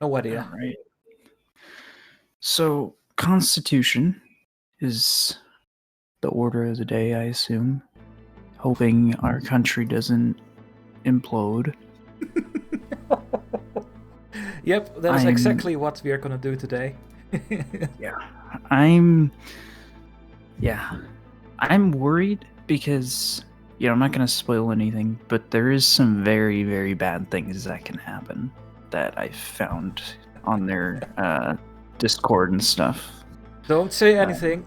No idea. All right. So, Constitution is the order of the day, I assume. Hoping our country doesn't implode. Yep, that is exactly what we are gonna do today. Yeah. I'm worried because, I'm not going to spoil anything, but there is some very, very bad things that can happen that I found on their Discord and stuff. Don't say anything.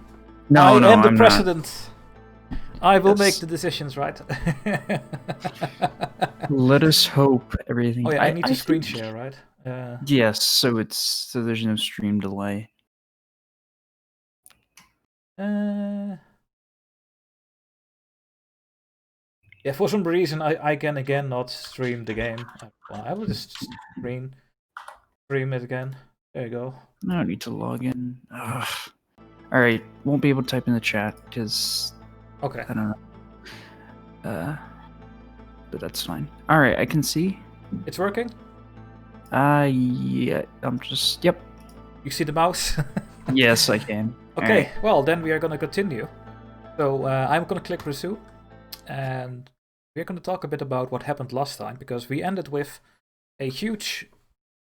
No, I am the I'm president. I will Yes. make the decisions, right? Let us hope everything. Oh yeah, I need to screen think- share, right? Yes, so there's no stream delay. Yeah, for some reason I can again not stream the game. I will just stream it again. There you go. I don't need to log in. Ugh. All right, won't be able to type in the chat because Okay. I don't know. But that's fine. All right, I can see. It's working? Yeah, I'm just. Yep. You see the mouse? Yes, I can. Okay, Right. well then we are gonna continue. So I'm gonna click resume, and we're gonna talk a bit about what happened last time, because we ended with a huge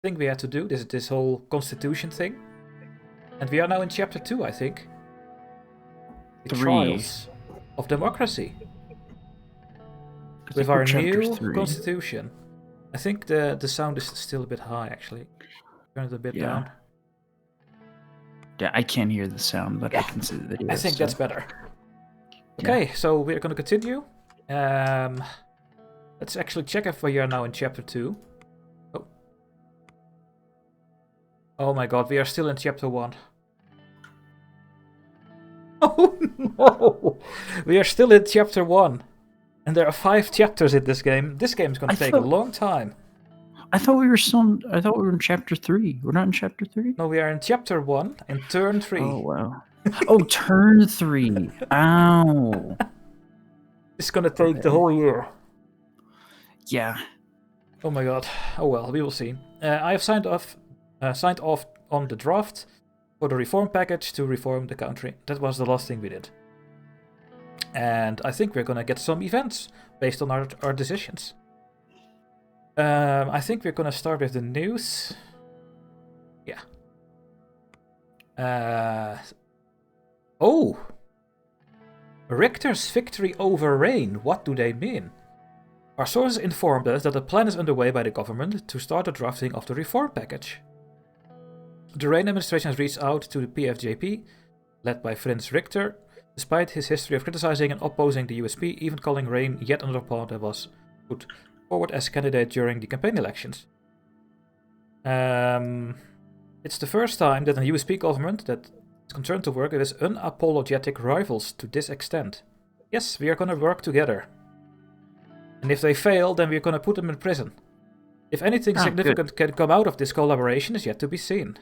thing we had to do, this whole constitution thing. And we are now in chapter 2, I think. The 3. Trials of Democracy. With our new constitution. I think the sound is still a bit high, actually. Turn it a bit down. Yeah, I can't hear the sound, but I can see the video. I think that's better. Yeah. Okay, so we're going to continue. Let's actually check if we are now in chapter 2. Oh. Oh my god, we are still in chapter 1. Oh no! We are still in chapter 1. And there are 5 chapters in this game. This game is going to take a long time. I thought we were in chapter 3. We're not in chapter 3? No, we are in chapter 1 and turn 3. Oh, wow. Oh, turn 3. Ow. It's going to take the whole year. Yeah. Oh my god. Oh well, we will see. I have signed off on the draft for the reform package to reform the country. That was the last thing we did. And I think we're gonna get some events based on our decisions. I think we're gonna start with the news. Yeah. Oh! Richter's victory over Rayne. What do they mean? Our sources informed us that a plan is underway by the government to start the drafting of the reform package. The Rayne administration has reached out to the PFJP, led by Prince Richter, despite his history of criticizing and opposing the USP, even calling Rayne yet another pawn that was put forward as candidate during the campaign elections. It's the first time that a USP government that is concerned to work with its unapologetic rivals to this extent. Yes, we are gonna work together. And if they fail, then we're gonna put them in prison. If anything significant can come out of this collaboration is yet to be seen.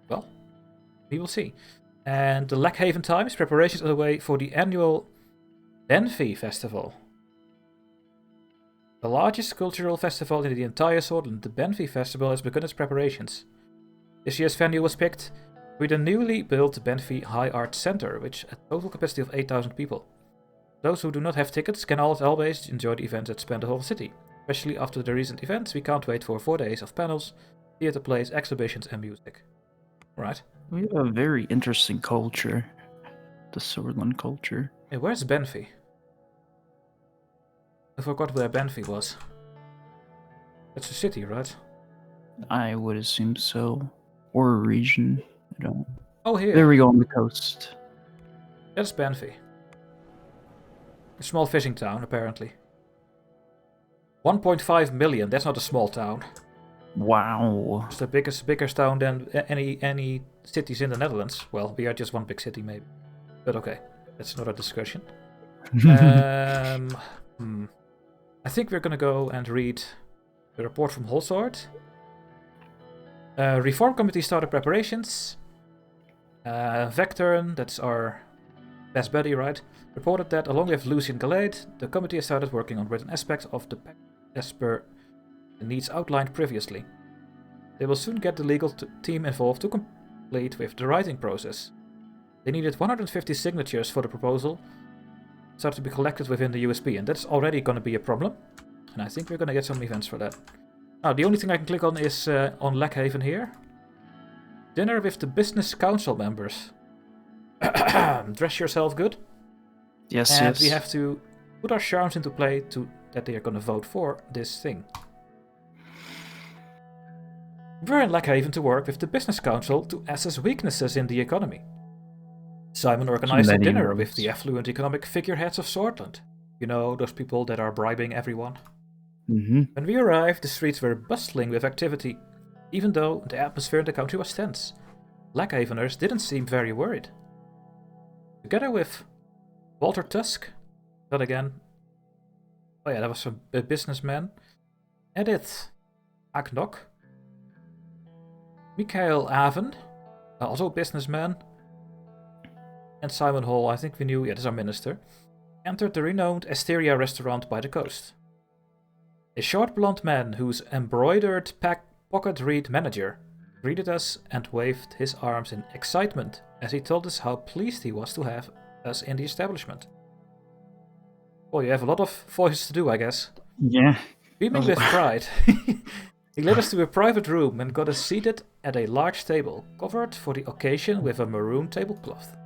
Well, we will see. And the Lackhaven Times, preparations underway for the annual Benfey Festival. The largest cultural festival in the entire Sordland, the Benfey Festival has begun its preparations. This year's venue was picked with a newly built Benfey High Art Center, which has a total capacity of 8,000 people. Those who do not have tickets can always enjoy the events that span the whole city. Especially after the recent events, we can't wait for 4 days of panels, theater plays, exhibitions and music. Right. We have a very interesting culture. The Sordland culture. Hey, where's Benfey? I forgot where Benfey was. That's a city, right? I would assume so. Or a region. I don't. Oh, here. There we go on the coast. That's Benfey. A small fishing town, apparently. 1.5 million. That's not a small town. Wow. It's the biggest town than any cities in the Netherlands. Well, we are just one big city, maybe. But okay, that's another discussion. I think we're gonna go and read the report from Holsword. Reform Committee started preparations. Vectern, that's our best buddy, right? Reported that, along with Lucian Galade, the committee has started working on written aspects of the pact as per the needs outlined previously. They will soon get the legal team involved to complete with the writing process. They needed 150 signatures for the proposal started to be collected within the USB, and that's already going to be a problem. And I think we're going to get some events for that. Now, the only thing I can click on is on Lackhaven here. Dinner with the business council members. Dress yourself good. Yes, and yes. We have to put our charms into play that they are going to vote for this thing. We're in Lackhaven to work with the business council to assess weaknesses in the economy. Simon organized a dinner with the affluent economic figureheads of Sordland. You know, those people that are bribing everyone. Mm-hmm. When we arrived, the streets were bustling with activity, even though the atmosphere in the country was tense. Lackhaveners didn't seem very worried. Together with Walter Tusk, that again. Oh yeah, that was a businessman. Edith Aknok. Michael Aven, also a businessman. And Simon Hall, I think we knew, yeah, that's our minister, entered the renowned Asteria restaurant by the coast. A short blonde man whose embroidered pocket-read manager greeted us and waved his arms in excitement as he told us how pleased he was to have us in the establishment. Well, you have a lot of voices to do, I guess. Yeah. Beaming with pride, he led us to a private room and got us seated at a large table, covered for the occasion with a maroon tablecloth.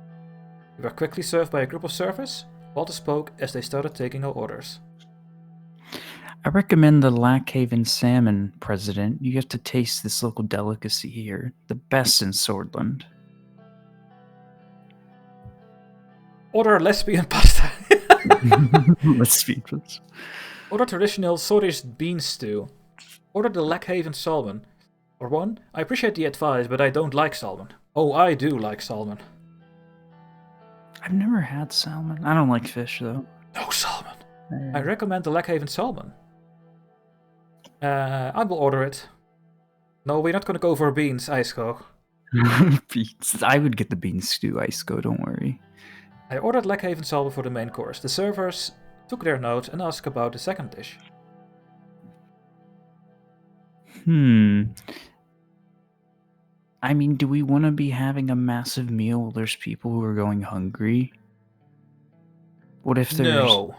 We were quickly served by a group of servers. Walter spoke as they started taking our orders. I recommend the Lackhaven salmon, President. You have to taste this local delicacy here. The best in Sordland. Order lesbian pasta. Lesbian pasta. Order traditional Swedish bean stew. Order the Lackhaven salmon. For one, I appreciate the advice, but I don't like salmon. Oh, I do like salmon. I've never had salmon. I don't like fish, though. No salmon. I recommend the Lackhaven salmon. I will order it. No, we're not going to go for beans, Ijsko. Beans. I would get the bean stew, Ijsko, don't worry. I ordered Lackhaven salmon for the main course. The servers took their notes and asked about the second dish. I mean, do we want to be having a massive meal while there's people who are going hungry? What if there's... No.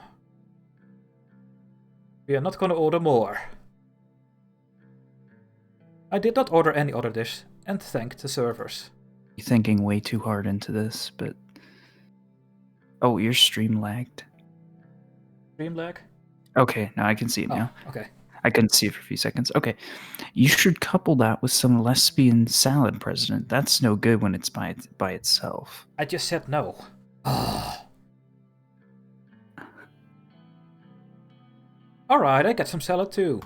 We are not going to order more. I did not order any other dish, and thanked the servers. You're thinking way too hard into this, but... Oh, your stream lagged. Stream lag? Okay, now I can see it now. Okay. I couldn't see it for a few seconds. Okay. You should couple that with some lesbian salad, President. That's no good when it's by itself. I just said no. Alright, I get some salad too.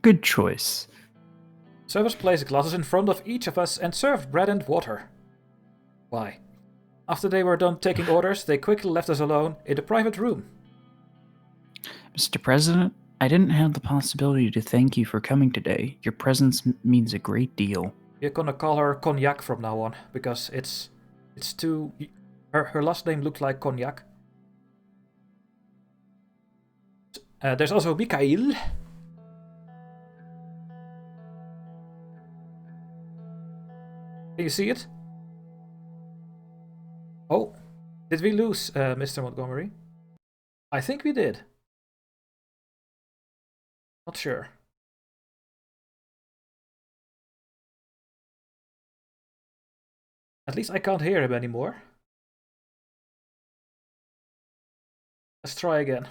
Good choice. Servers placed glasses in front of each of us and served bread and water. Why? After they were done taking orders, they quickly left us alone in the private room. Mr. President, I didn't have the possibility to thank you for coming today. Your presence means a great deal. You're gonna call her Cognac from now on, because it's too... Her last name looked like Cognac. There's also Mikhail. Can you see it? Oh, did we lose Mr. Montgomery? I think we did. Not sure. At least I can't hear him anymore. Let's try again.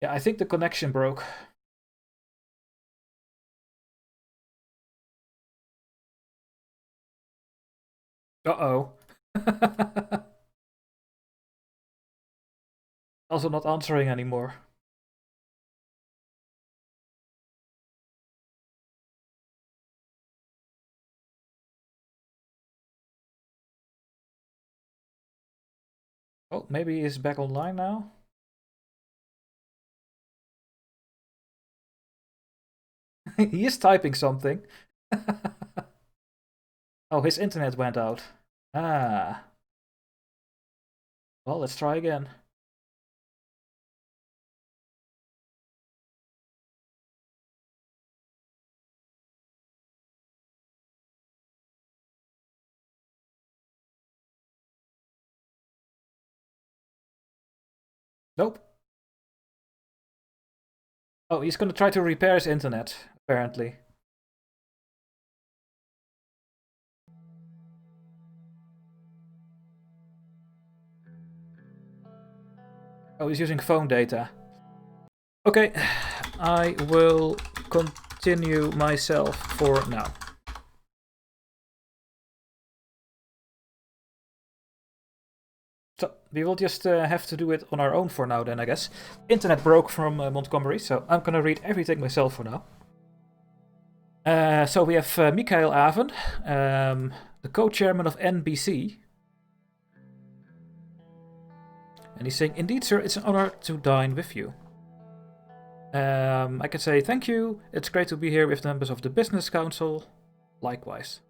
Yeah, I think the connection broke. Uh-oh. Also not answering anymore. Oh, maybe he's back online now? He is typing something. Oh, his internet went out. Ah. Well, let's try again. Nope. Oh, he's gonna try to repair his internet, apparently. Oh, he's using phone data. Okay, I will continue myself for now. So, we will just have to do it on our own for now then, I guess. Internet broke from Montgomery, so I'm gonna read everything myself for now. So we have Michael Aven, the co-chairman of NBC. And he's saying, indeed, sir, it's an honor to dine with you. I can say thank you. It's great to be here with the members of the Business Council. Likewise.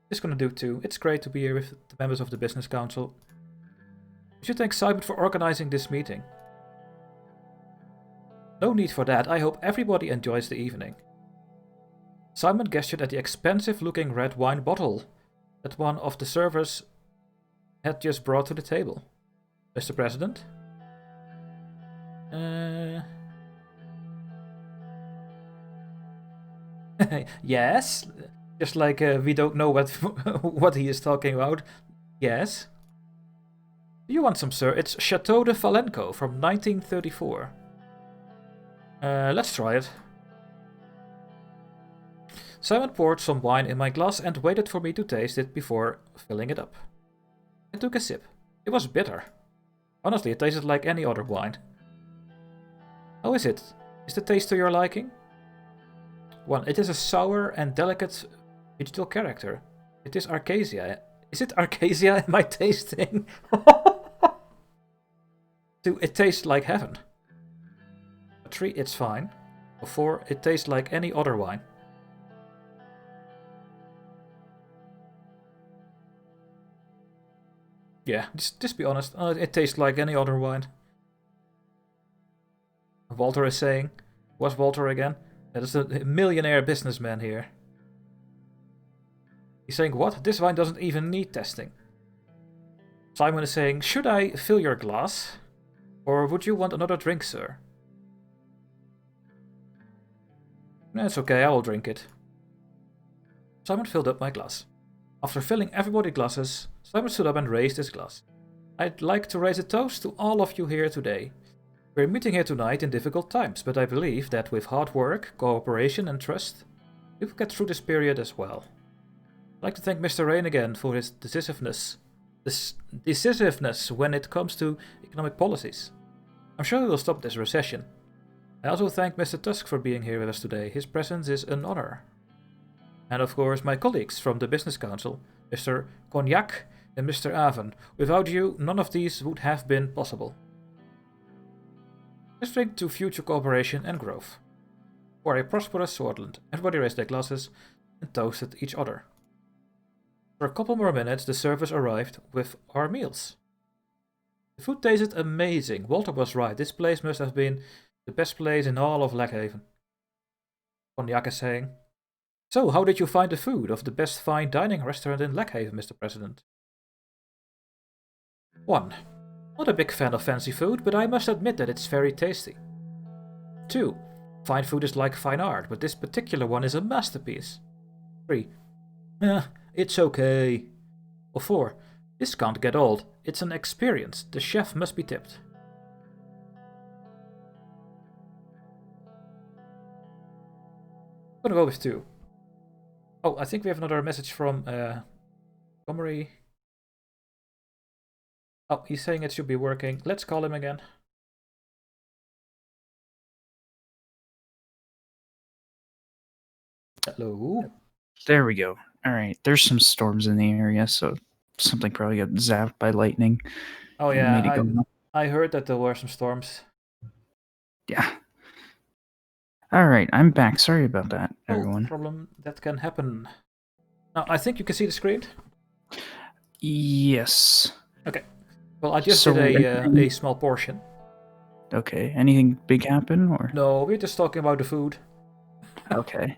Just gonna do too. It's great to be here with the members of the Business Council. We should thank Simon for organizing this meeting. No need for that. I hope everybody enjoys the evening. Simon gestured at the expensive-looking red wine bottle that one of the servers had just brought to the table. Mr. President? Yes? Just like we don't know what what he is talking about. Yes? Do you want some, sir? It's Chateau de Valenco from 1934. Let's try it. Simon poured some wine in my glass and waited for me to taste it before filling it up. I took a sip. It was bitter. Honestly, it tasted like any other wine. How is it? Is the taste to your liking? 1. It is a sour and delicate vegetal character. It is Arcasia. Is it Arcasia am I tasting? 2. It tastes like heaven. 3. It's fine. 4. It tastes like any other wine. Yeah, just be honest. It tastes like any other wine. Walter is saying. What's Walter again? That is a millionaire businessman here. He's saying, what? This wine doesn't even need testing. Simon is saying, should I fill your glass? Or would you want another drink, sir? It's okay, I will drink it. Simon filled up my glass. After filling everybody's glasses, Simon stood up and raised his glass. I'd like to raise a toast to all of you here today. We're meeting here tonight in difficult times, but I believe that with hard work, cooperation and trust, we will get through this period as well. I'd like to thank Mr. Rayne again for his decisiveness when it comes to economic policies. I'm sure we will stop this recession. I also thank Mr. Tusk for being here with us today. His presence is an honor. And of course my colleagues from the Business Council, Mr. Cognac and Mr. Aven. Without you, none of these would have been possible. Let's drink to future cooperation and growth. For a prosperous Sordland. Everybody raised their glasses and toasted each other. For a couple more minutes, the servers arrived with our meals. The food tasted amazing. Walter was right. This place must have been the best place in all of Lackhaven. Cognac is saying, so, how did you find the food of the best fine dining restaurant in Lackhaven, Mr. President? 1. Not a big fan of fancy food, but I must admit that it's very tasty. 2. Fine food is like fine art, but this particular one is a masterpiece. 3. It's okay. Or 4. This can't get old. It's an experience. The chef must be tipped. I'm gonna go with 2. Oh, I think we have another message from Montgomery. Oh, he's saying it should be working. Let's call him again. Hello. There we go. All right. There's some storms in the area, so something probably got zapped by lightning. Oh yeah, I heard that there were some storms. Yeah. All right, I'm back. Sorry about that, everyone. No problem. That can happen. Now, I think you can see the screen. Yes. Okay. Well, I just So did anything- a small portion. Okay. Anything big happen or? No, we're just talking about the food. Okay.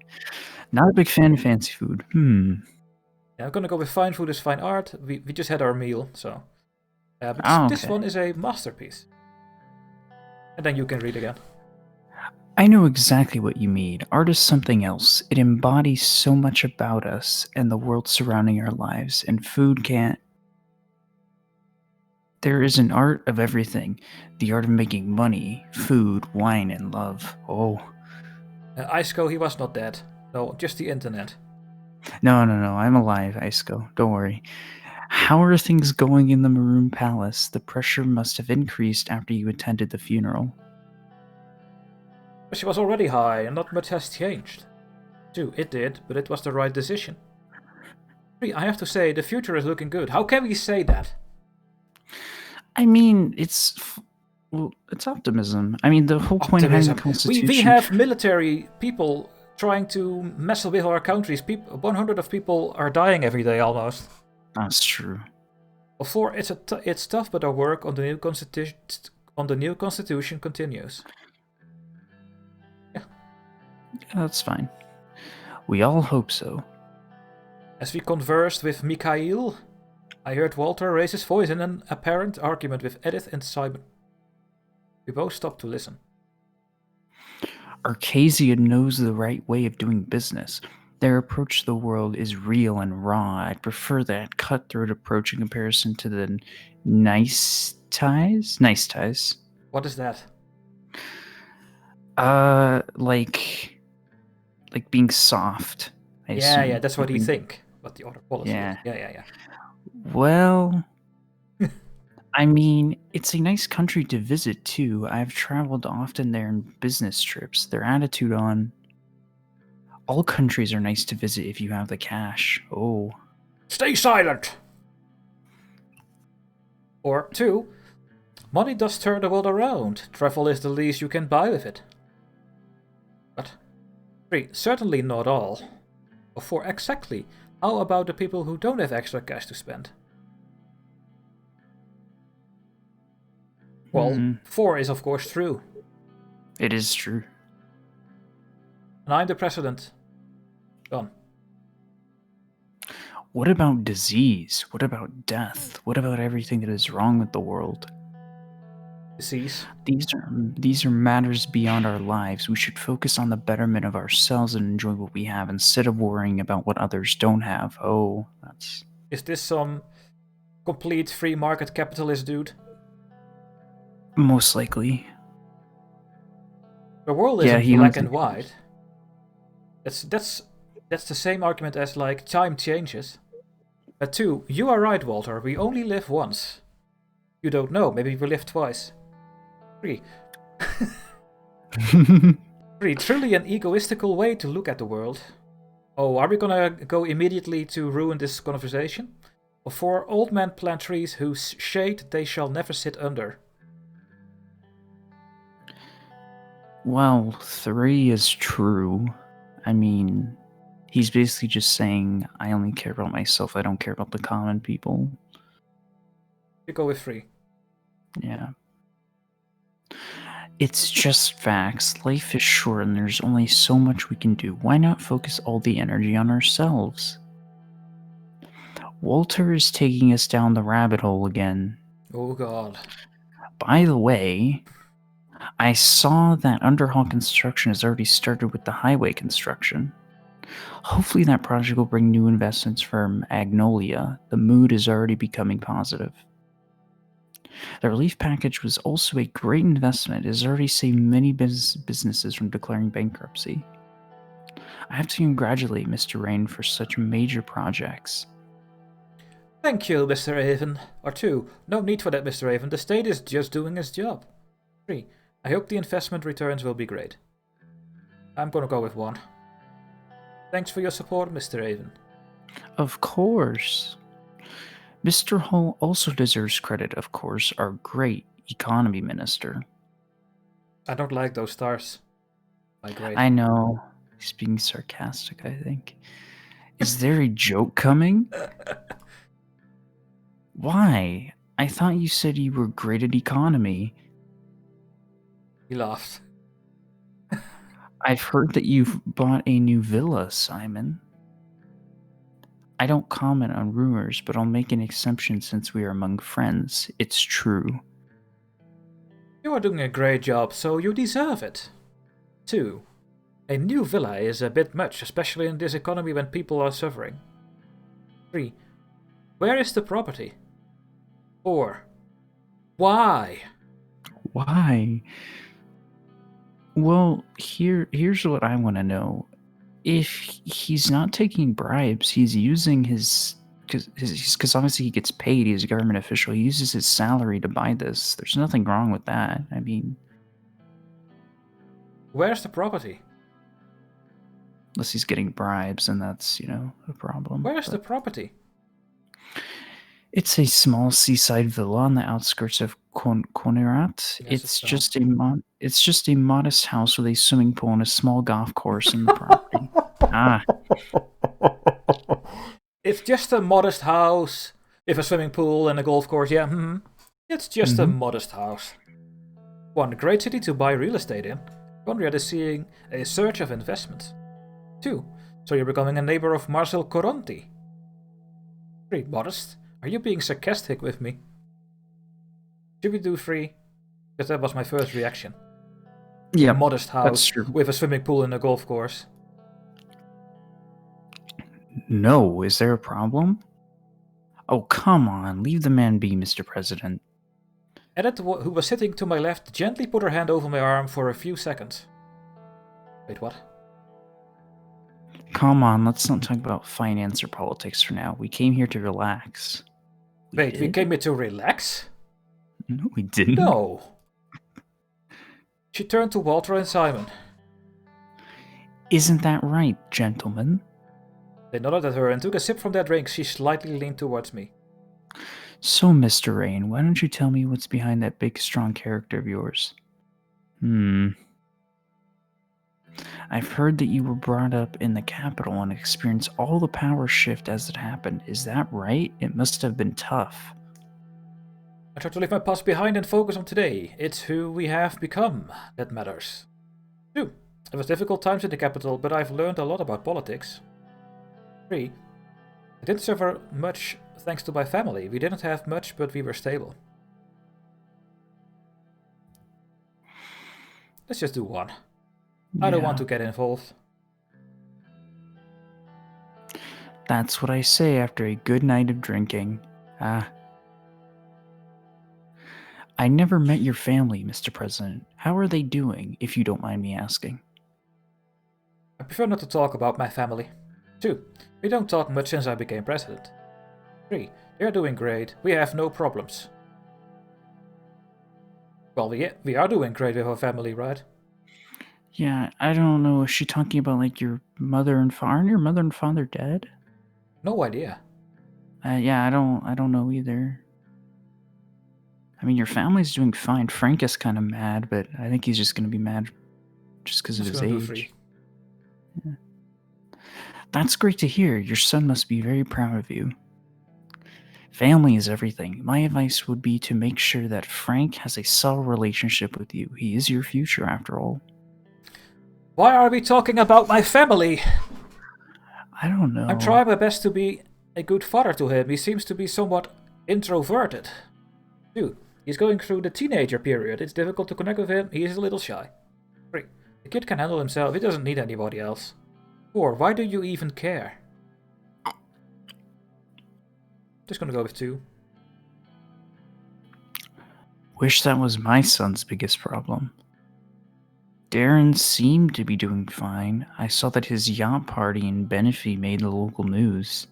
Not a big fan of fancy food. Yeah, I'm gonna go with fine food is fine art. We just had our meal, so. But this Okay. one is a masterpiece. And then you can read again. I know exactly what you mean. Art is something else. It embodies so much about us and the world surrounding our lives, and food can't. There is an art of everything. The art of making money, food, wine, and love. Oh. Iceco, he was not dead. No, just the internet. No. I'm alive, Iceco. Don't worry. How are things going in the Maroon Palace? The pressure must have increased after you attended the funeral. But she was already high, and not much has changed. Too, it did, but it was the right decision. I have to say, the future is looking good. How can we say that? I mean, it's optimism. I mean, the whole point of having the Constitution. We have military people trying to mess with our countries. 100 of people are dying every day almost. That's true. Before it's tough, but our work on the new constitution continues. Yeah, That's fine. We all hope so. As we conversed with Mikhail, I heard Walter raise his voice in an apparent argument with Edith and Simon. We both stopped to listen. Arcasia knows the right way of doing business. Their approach to the world is real and raw. I'd prefer that cutthroat approach in comparison to the nice ties. Nice ties. What is that? Like being soft. Yeah, that's what you think. What the other policy is. Yeah. Well, I mean, it's a nice country to visit too. I've traveled often there in business trips. Their attitude on all countries are nice to visit if you have the cash. Oh. Stay silent! Or 2. Money does turn the world around. Travel is the least you can buy with it. But 3. Certainly not all. Or 4. Exactly. How about the people who don't have extra cash to spend? Well, 4 is of course true. It is true. And I'm the president. Done. What about disease? What about death? What about everything that is wrong with the world? Disease? These are matters beyond our lives. We should focus on the betterment of ourselves and enjoy what we have instead of worrying about what others don't have. Oh, that's... Is this some complete free market capitalist dude? Most likely. The world isn't black and white. That's the same argument as like time changes. 2. You are right, Walter. We only live once. You don't know. Maybe we live twice. 3. 3. Truly an egoistical way to look at the world. Oh, are we gonna go immediately to ruin this conversation? Or 4. Old men plant trees whose shade they shall never sit under. Well, 3 is true. I mean, he's basically just saying, I only care about myself, I don't care about the common people. You go with 3. Yeah. It's just facts. Life is short and there's only so much we can do. Why not focus all the energy on ourselves? Walter is taking us down the rabbit hole again. Oh god. By the way, I saw that underhaul construction has already started with the highway construction. Hopefully that project will bring new investments from Agnolia. The mood is already becoming positive. The relief package was also a great investment. It has already saved many businesses from declaring bankruptcy. I have to congratulate Mr. Rayne for such major projects. Thank you, Mr. Raven. Or 2. No need for that, Mr. Raven. The state is just doing its job. 3. I hope the investment returns will be great. I'm gonna go with 1. Thanks for your support, Mr. Raven. Of course. Mr. Hull also deserves credit, of course, our great economy minister. I don't like those stars. Great. I know. He's being sarcastic, I think. Is there a joke coming? Why? I thought you said you were great at economy. He laughed. I've heard that you've bought a new villa, Simon. I don't comment on rumors, but I'll make an exception since we are among friends. It's true. You are doing a great job, so you deserve it. 2. A new villa is a bit much, especially in this economy when people are suffering. 3. Where is the property? 4. Why? Why? Well, here's what I want to know. If he's not taking bribes, he's using his because obviously he gets paid. He's a government official. He uses his salary to buy this. There's nothing wrong with that. I mean, Where's the property? unless he's getting bribes, and that's a problem. Where's the property? It's a small seaside villa on the outskirts of Konerat. Yes, It's just a modest house with a swimming pool and a small golf course in the property. It's just a modest house with a swimming pool and a golf course. Yeah, It's just a modest house. 1. Great city to buy real estate in. Conrad is seeing a surge of investment. 2. So you're becoming a neighbor of Marcel Coronti. 3. Modest. Are you being sarcastic with me? Should we do 3? Because that was my first reaction. Yeah, a modest house with a swimming pool and a golf course. No, is there a problem? Oh, come on, leave the man be, Mr. President. Edith, who was sitting to my left, gently put her hand over my arm for a few seconds. Wait, what? Come on, let's not talk about finance or politics for now. We came here to relax. We came here to relax? No, we didn't. No. She turned to Walter and Simon. Isn't that right, gentlemen? They nodded at her and took a sip from their drink. She slightly leaned towards me. So, Mr. Rayne, why don't you tell me what's behind that big, strong character of yours? I've heard that you were brought up in the capital and experienced all the power shift as it happened. Is that right? It must have been tough. I try to leave my past behind and focus on today. It's who we have become that matters. 2. It was difficult times in the capital, but I've learned a lot about politics. 3. I didn't suffer much thanks to my family. We didn't have much, but we were stable. Let's just do 1. I don't want to get involved. That's what I say after a good night of drinking. I never met your family, Mr. President. How are they doing, if you don't mind me asking? I prefer not to talk about my family. 2. We don't talk much since I became president. 3. They are doing great. We have no problems. Well, we are doing great with our family, right? Yeah, I don't know. Is she talking about like your mother and father? Aren't your mother and father dead? No idea. Yeah, I don't know either. I mean, your family's doing fine. Frank is kind of mad, but I think he's just going to be mad just because of his age. Yeah. That's great to hear. Your son must be very proud of you. Family is everything. My advice would be to make sure that Frank has a solid relationship with you. He is your future, after all. Why are we talking about my family? I don't know. I'm trying my best to be a good father to him. He seems to be somewhat introverted. 2. He's going through the teenager period. It's difficult to connect with him. He is a little shy. 3. The kid can handle himself. He doesn't need anybody else. 4. Why do you even care? Just gonna go with 2. Wish that was my son's biggest problem. Darren seemed to be doing fine. I saw that his yacht party in Benefit made the local news.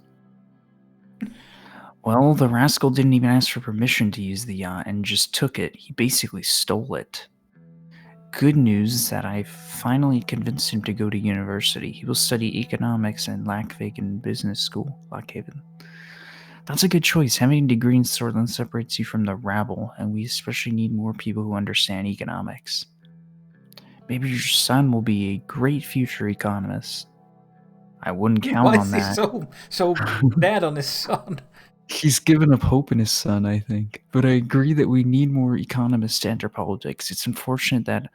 Well, the rascal didn't even ask for permission to use the yacht and just took it. He basically stole it. Good news is that I finally convinced him to go to university. He will study economics at Lackhaven Business School. Lackhaven. That's a good choice. Having a degree in Sordland separates you from the rabble, and we especially need more people who understand economics. Maybe your son will be a great future economist. I wouldn't count on that. Why is he so bad on his son? He's given up hope in his son, I think. But I agree that we need more economists to enter politics. It's unfortunate that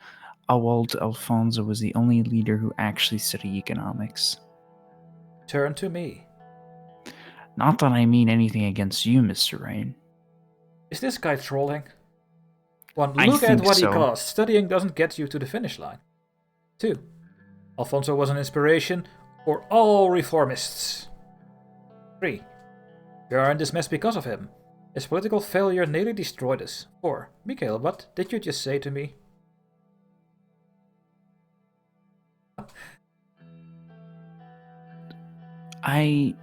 Awald Alfonso was the only leader who actually studied economics. Turn to me. Not that I mean anything against you, Mr. Rayne. Is this guy trolling? One, I look at think what he so. costs. Studying doesn't get you to the finish line. 2. Alfonso was an inspiration for all reformists. 3. We are in this mess because of him. His political failure nearly destroyed us. 4. Mikhail, what did you just say to me? I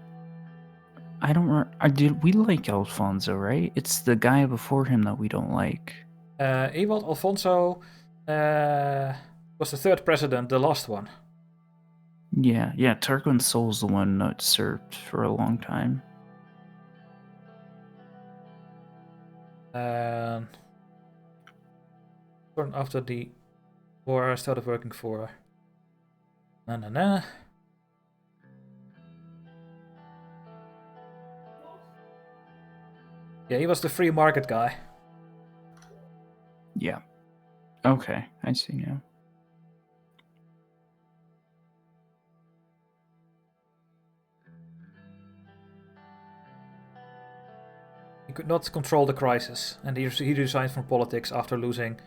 don't. Did we like Alfonso? Right? It's the guy before him that we don't like. Ewald Alfonso was the third president, the last one. Yeah. Tarquin Soll's the one that served for a long time. After the war, I started working for. Yeah, he was the free market guy. Yeah. Okay, I see now. He could not control the crisis, and he resigned from politics after losing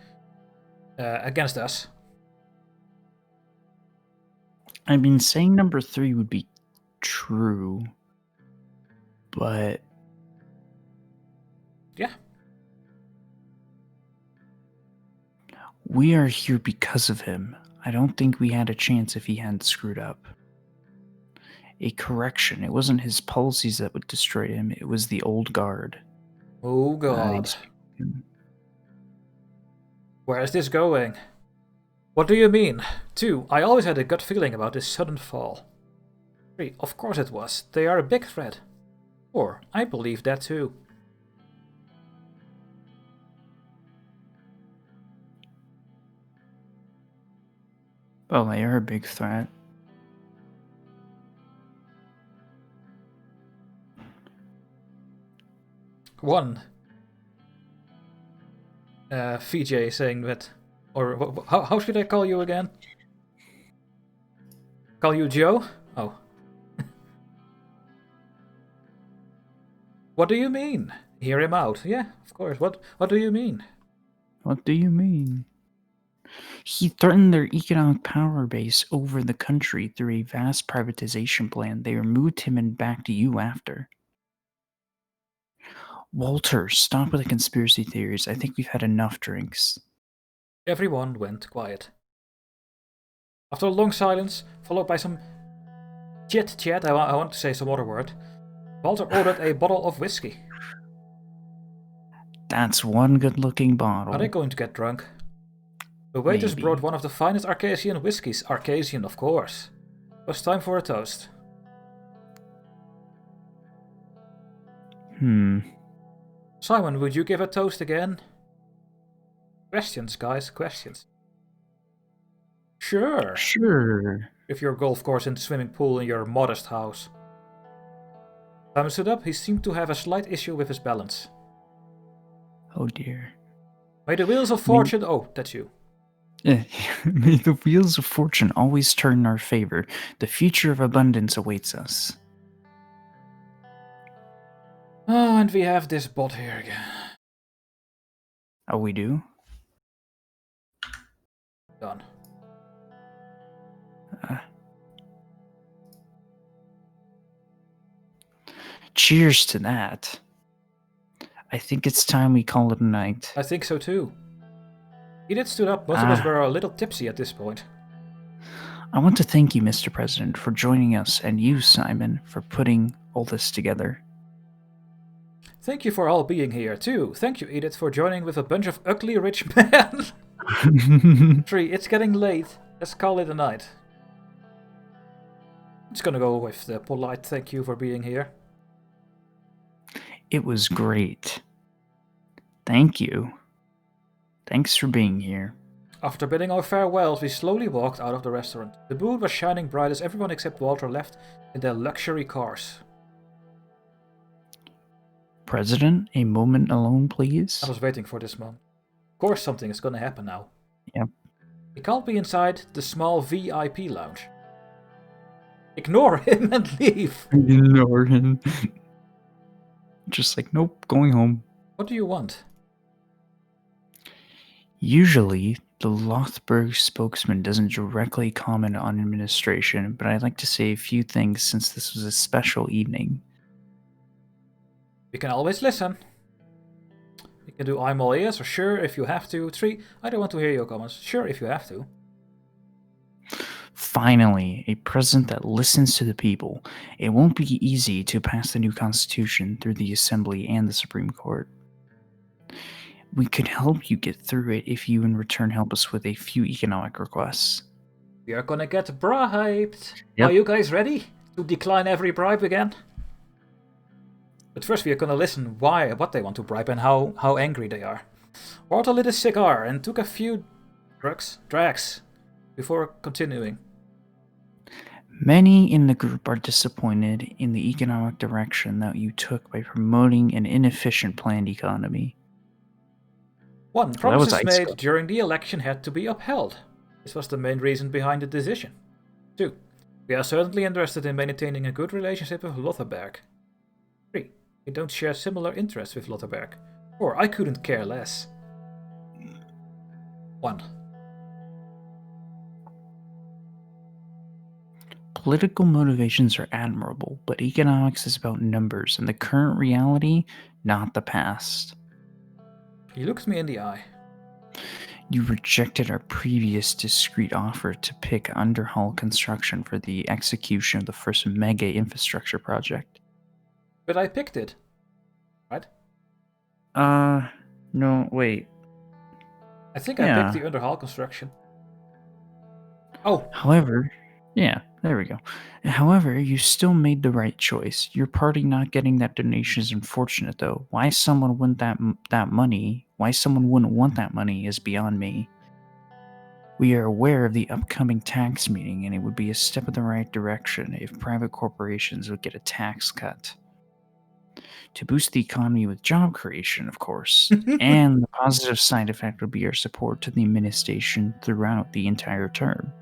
against us. I mean, saying number 3 would be true, but yeah, we are here because of him. I don't think we had a chance if he hadn't screwed up. A correction. It wasn't his policies that would destroy him. It was the old guard. Oh god. Where is this going? What do you mean? 2. I always had a gut feeling about this sudden fall. 3. Of course it was. They are a big threat. 4. I believe that too. Well, they are a big threat. One. VJ saying that, or how should I call you again? Call you Joe? Oh. What do you mean? Hear him out. Yeah, of course. What do you mean? What do you mean? He threatened their economic power base over the country through a vast privatization plan. They removed him and backed you after. Walter, stop with the conspiracy theories. I think we've had enough drinks. Everyone went quiet. After a long silence, followed by some chit-chat, I want to say some other word, Walter ordered a bottle of whiskey. That's one good-looking bottle. Are they going to get drunk? The waiters brought one of the finest Arcasian whiskies. Arcasian, of course. It was time for a toast. Simon, would you give a toast again? Questions, guys, questions. Sure. With your golf course and swimming pool in your modest house. Simon stood up. He seemed to have a slight issue with his balance. Oh dear. May the wheels of fortune... Oh, that's you. May the wheels of fortune always turn in our favor. The future of abundance awaits us. Oh, and we have this bot here again. Oh, we do? Done. Cheers to that. I think it's time we call it a night. I think so too. Edith stood up. Most of us were a little tipsy at this point. I want to thank you, Mr. President, for joining us, and you, Simon, for putting all this together. Thank you for all being here, too. Thank you, Edith, for joining with a bunch of ugly rich men. 3. It's getting late. Let's call it a night. It's gonna go with the polite thank you for being here. It was great. Thank you. Thanks for being here. After bidding our farewells, we slowly walked out of the restaurant. The moon was shining bright as everyone except Walter left in their luxury cars. President, a moment alone, please. I was waiting for this moment. Of course something is gonna happen now. Yep. He can't be inside the small VIP lounge. Ignore him and leave. Ignore him. Just like, nope, going home. What do you want? Usually, the Lothburg spokesman doesn't directly comment on administration, but I'd like to say a few things since this was a special evening. We can always listen. You can do I'm all ears or sure if you have to. 3. I don't want to hear your comments. Sure if you have to. Finally, a president that listens to the people. It won't be easy to pass the new constitution through the Assembly and the Supreme Court. We could help you get through it if you in return help us with a few economic requests. We are gonna get bribed. Yep. Are you guys ready to decline every bribe again? But first we are gonna listen what they want to bribe and how angry they are. Walter lit a cigar and took a few drags before continuing. Many in the group are disappointed in the economic direction that you took by promoting an inefficient planned economy. 1. Well, that was Promises ice made cold. during the election had to be upheld. This was the main reason behind the decision. 2. We are certainly interested in maintaining a good relationship with Lothburg. 3. We don't share similar interests with Lothburg. 4. I couldn't care less. 1. Political motivations are admirable, but economics is about numbers and the current reality, not the past. He looked me in the eye. You rejected our previous discreet offer to pick underhull construction for the execution of the first mega infrastructure project. But I picked it. Right? No, wait. I think I Yeah. picked the underhull construction. Oh, However, yeah, there we go. However, you still made the right choice. Your party not getting that donation is unfortunate, though. Why someone wouldn't that money? Why someone wouldn't want that money is beyond me. We are aware of the upcoming tax meeting, and it would be a step in the right direction if private corporations would get a tax cut. To boost the economy with job creation, of course. And the positive side effect would be our support to the administration throughout the entire term.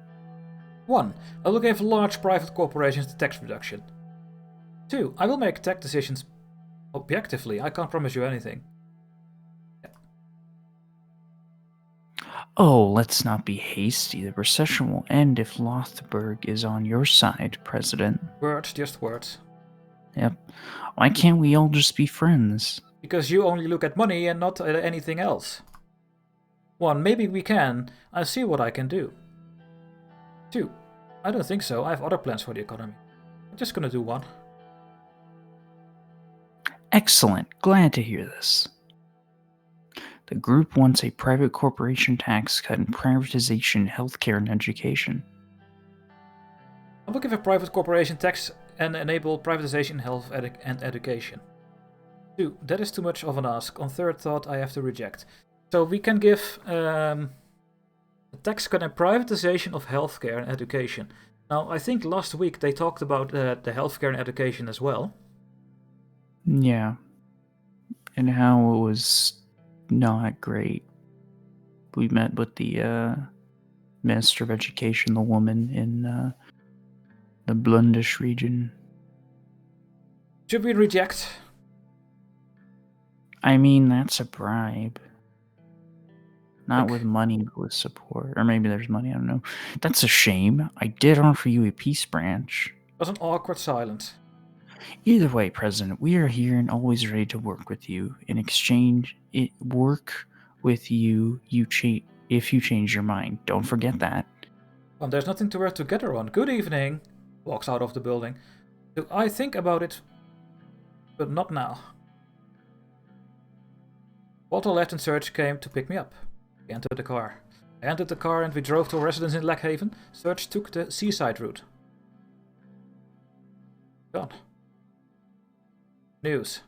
1. I will give large private corporations the tax reduction. 2. I will make tax decisions objectively. I can't promise you anything. Oh, let's not be hasty. The recession will end if Lothburg is on your side, President. Words, just words. Yep. Why can't we all just be friends? Because you only look at money and not at anything else. 1. Maybe we can. I'll see what I can do. 2. I don't think so. I have other plans for the economy. I'm just gonna do 1. Excellent. Glad to hear this. The group wants a private corporation tax cut and privatization, healthcare, and education. I will give a private corporation tax and enable privatization, health, and education. 2. That is too much of an ask. On third thought, I have to reject. So we can give a tax cut and privatization of healthcare and education. Now, I think last week they talked about the healthcare and education as well. Yeah. And how it was not great. We met with the Minister of Education, the woman in the Blundish region. Should we reject? I mean, that's a bribe. Not Okay. with money, but with support. Or maybe there's money, I don't know. That's a shame. I did offer you a peace branch. It was an awkward silence. Either way, President, we are here and always ready to work with you. In exchange, work with you, if you change your mind. Don't forget that. Well, there's nothing to work together on. Good evening. Walks out of the building. Do I think about it? But not now. Walter left and Serge came to pick me up. We entered the car. I entered the car and we drove to a residence in Lackhaven. Serge took the seaside route. Gone. News.